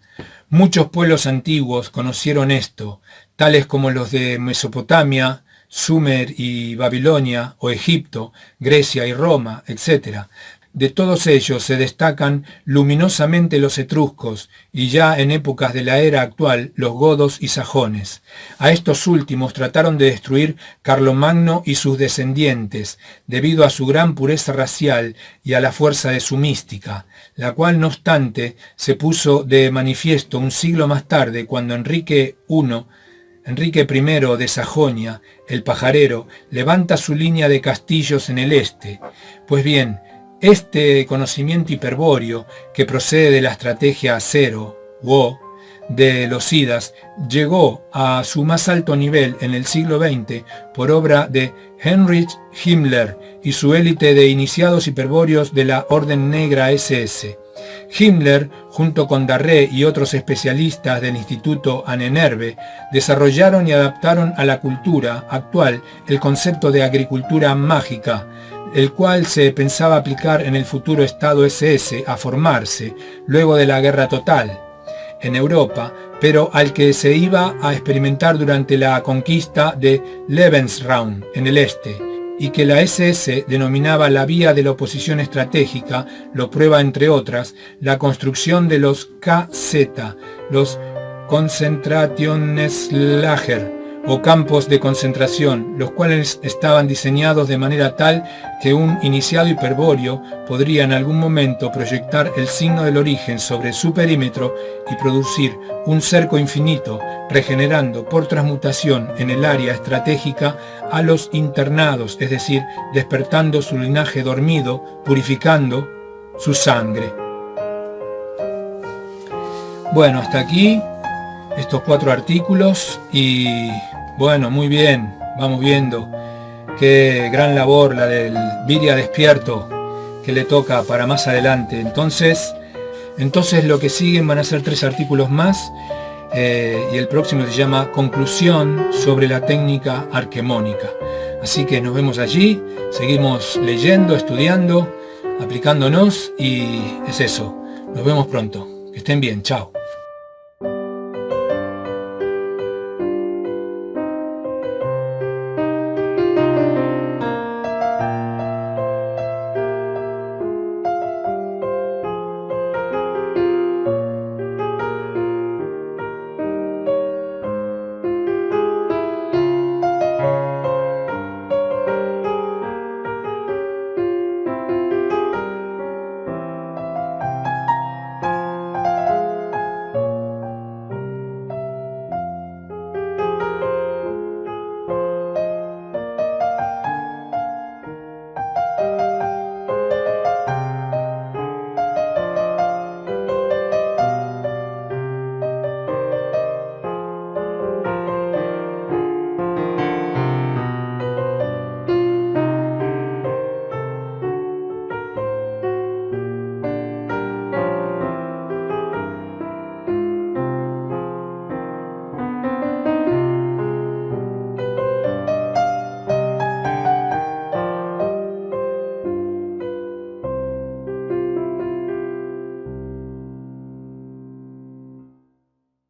Muchos pueblos antiguos conocieron esto, tales como los de Mesopotamia, Sumer y Babilonia, o Egipto, Grecia y Roma, etc. De todos ellos se destacan luminosamente los etruscos y ya en épocas de la era actual los godos y sajones. A estos últimos trataron de destruir Carlomagno y sus descendientes, debido a su gran pureza racial y a la fuerza de su mística, la cual no obstante se puso de manifiesto un siglo más tarde cuando Enrique I de Sajonia, el pajarero, levanta su línea de castillos en el este. Pues bien, este conocimiento hiperbóreo, que procede de la estrategia cero, de los Idas, llegó a su más alto nivel en el siglo XX por obra de Heinrich Himmler y su élite de iniciados hiperbóreos de la Orden Negra SS. Himmler, junto con Darré y otros especialistas del Instituto Ahnenerbe, desarrollaron y adaptaron a la cultura actual el concepto de agricultura mágica, el cual se pensaba aplicar en el futuro Estado SS a formarse luego de la Guerra Total en Europa, pero al que se iba a experimentar durante la conquista de Lebensraum en el este, y que la SS denominaba la vía de la oposición estratégica, lo prueba entre otras la construcción de los KZ, los Konzentrationslager, o campos de concentración, los cuales estaban diseñados de manera tal que un iniciado hiperbóreo podría en algún momento proyectar el signo del origen sobre su perímetro y producir un cerco infinito, regenerando por transmutación en el área estratégica a los internados, es decir, despertando su linaje dormido, purificando su sangre. Bueno, hasta aquí estos 4 artículos y bueno, muy bien, vamos viendo qué gran labor la del Viria despierto que le toca para más adelante. Entonces lo que siguen van a ser 3 artículos más y el próximo se llama Conclusión sobre la técnica arquemónica. Así que nos vemos allí, seguimos leyendo, estudiando, aplicándonos y es eso. Nos vemos pronto. Que estén bien, chao.